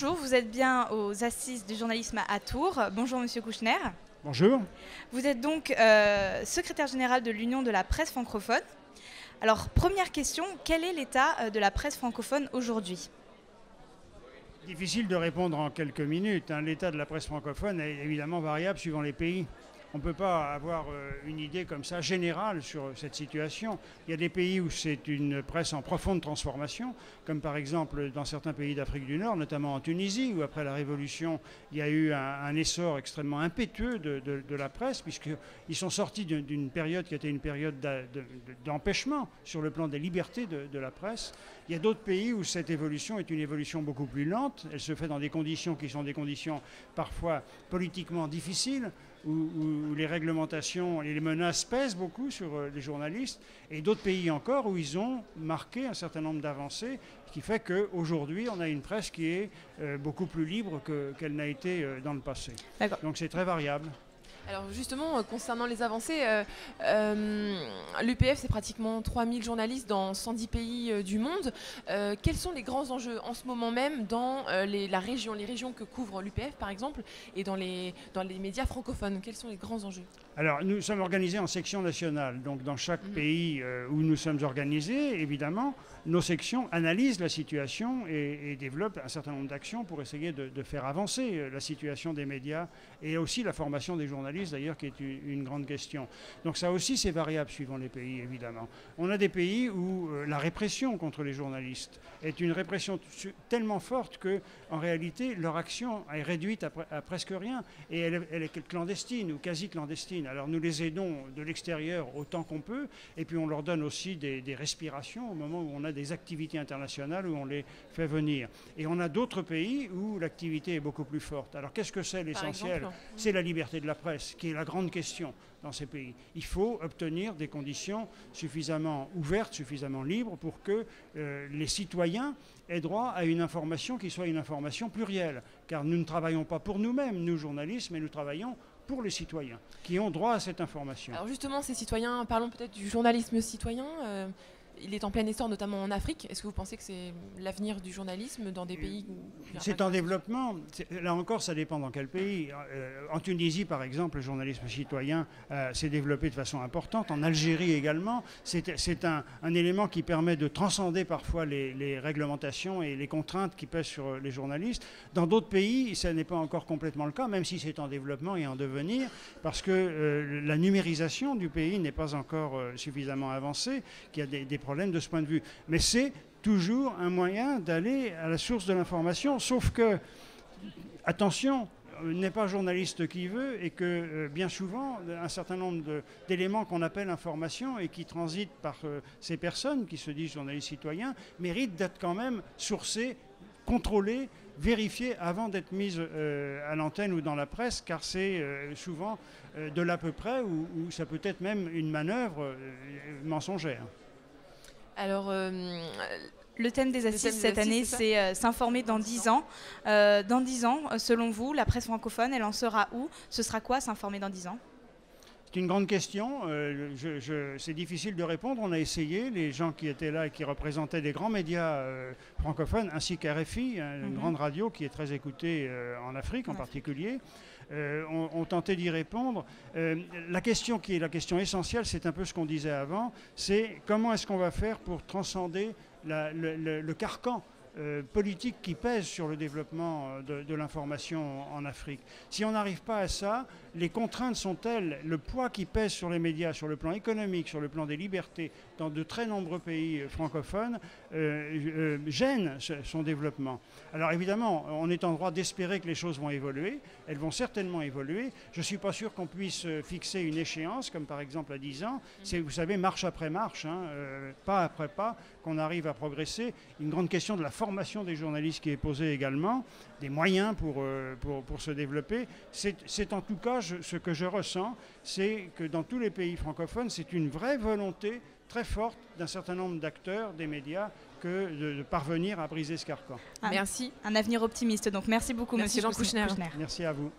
bonjour, vous êtes bien aux Assises du journalisme à Tours. Bonjour Monsieur Kouchner. Bonjour. Vous êtes donc secrétaire général de l'Union de la presse francophone. Alors, première question, quel est l'état de la presse francophone aujourd'hui ? Difficile de répondre en quelques minutes. L'état de la presse francophone est évidemment variable suivant les pays. On ne peut pas avoir une idée comme ça générale sur cette situation. Il y a des pays où c'est une presse en profonde transformation, comme par exemple dans certains pays d'Afrique du Nord, notamment en Tunisie, où après la Révolution, il y a eu un essor extrêmement impétueux de la presse, puisqu'ils sont sortis d'une période qui était une période d'empêchement sur le plan des libertés de la presse. Il y a d'autres pays où cette évolution est une évolution beaucoup plus lente. Elle se fait dans des conditions qui sont des conditions parfois politiquement difficiles, où les réglementations et les menaces pèsent beaucoup sur les journalistes, et d'autres pays encore où ils ont marqué un certain nombre d'avancées, ce qui fait qu'aujourd'hui, on a une presse qui est beaucoup plus libre qu'elle n'a été dans le passé. Donc c'est très variable. Alors justement, concernant les avancées, l'UPF, c'est pratiquement 3000 journalistes dans 110 pays du monde. Quels sont les grands enjeux en ce moment même dans les régions que couvre l'UPF, par exemple, et dans les médias francophones? Quels sont les grands enjeux? Alors, nous sommes organisés en sections nationales. Donc, dans chaque pays où nous sommes organisés, évidemment, nos sections analysent la situation et développent un certain nombre d'actions pour essayer de faire avancer la situation des médias et aussi la formation des journalistes, d'ailleurs, qui est une grande question. Donc, ça aussi, c'est variable suivant les pays, évidemment. On a des pays où la répression contre les journalistes est une répression tellement forte qu'en réalité, leur action est réduite à presque rien et elle est clandestine ou quasi clandestine. Alors nous les aidons de l'extérieur autant qu'on peut, et puis on leur donne aussi des respirations au moment où on a des activités internationales où on les fait venir. Et on a d'autres pays où l'activité est beaucoup plus forte. Alors qu'est-ce que c'est l'essentiel? C'est la liberté de la presse, qui est la grande question dans ces pays. Il faut obtenir des conditions suffisamment ouvertes, suffisamment libres pour que les citoyens aient droit à une information qui soit une information plurielle. Car nous ne travaillons pas pour nous-mêmes, nous journalistes, mais nous travaillons pour les citoyens qui ont droit à cette information. Alors justement, ces citoyens, parlons peut-être du journalisme citoyen. Il est en plein essor, notamment en Afrique. Est-ce que vous pensez que c'est l'avenir du journalisme dans des pays où... C'est en développement. Là encore, ça dépend dans quel pays. En Tunisie, par exemple, le journalisme citoyen s'est développé de façon importante. En Algérie également. C'est un élément qui permet de transcender parfois les réglementations et les contraintes qui pèsent sur les journalistes. Dans d'autres pays, ça n'est pas encore complètement le cas, même si c'est en développement et en devenir, parce que la numérisation du pays n'est pas encore suffisamment avancée, qu'il y a des problèmes de ce point de vue. Mais c'est toujours un moyen d'aller à la source de l'information, sauf que, attention, n'est pas journaliste qui veut, et que bien souvent, un certain nombre d'éléments qu'on appelle information et qui transitent par ces personnes qui se disent journalistes citoyens méritent d'être quand même sourcés, contrôlés, vérifiés avant d'être mises à l'antenne ou dans la presse, car c'est souvent de l'à peu près, ou ça peut être même une manœuvre mensongère. Alors, le thème des assises cette année, c'est s'informer dans 10 ans. Dans 10 ans, selon vous, la presse francophone, elle en sera où? Ce sera quoi, s'informer dans 10 ans? C'est une grande question. C'est difficile de répondre. On a essayé. Les gens qui étaient là et qui représentaient des grands médias francophones, ainsi qu'RFI, une grande radio qui est très écoutée en Afrique en particulier, ont tenté d'y répondre. La question qui est la question essentielle, c'est un peu ce qu'on disait avant, c'est comment est-ce qu'on va faire pour transcender le carcan politique qui pèse sur le développement de l'information en Afrique. Si on n'arrive pas à ça, les contraintes sont telles, le poids qui pèse sur les médias, sur le plan économique, sur le plan des libertés, dans de très nombreux pays francophones, gêne son développement. Alors évidemment, on est en droit d'espérer que les choses vont évoluer. Elles vont certainement évoluer. Je ne suis pas sûr qu'on puisse fixer une échéance, comme par exemple à 10 ans. C'est, vous savez, marche après marche, pas après pas, qu'on arrive à progresser. Une grande question de la formation des journalistes qui est posée également, des moyens pour se développer. C'est en tout cas ce que je ressens, c'est que dans tous les pays francophones, c'est une vraie volonté très forte d'un certain nombre d'acteurs des médias que de parvenir à briser ce carcan. Merci. Un avenir optimiste. Donc merci beaucoup, Monsieur Jean Kouchner. Merci à vous.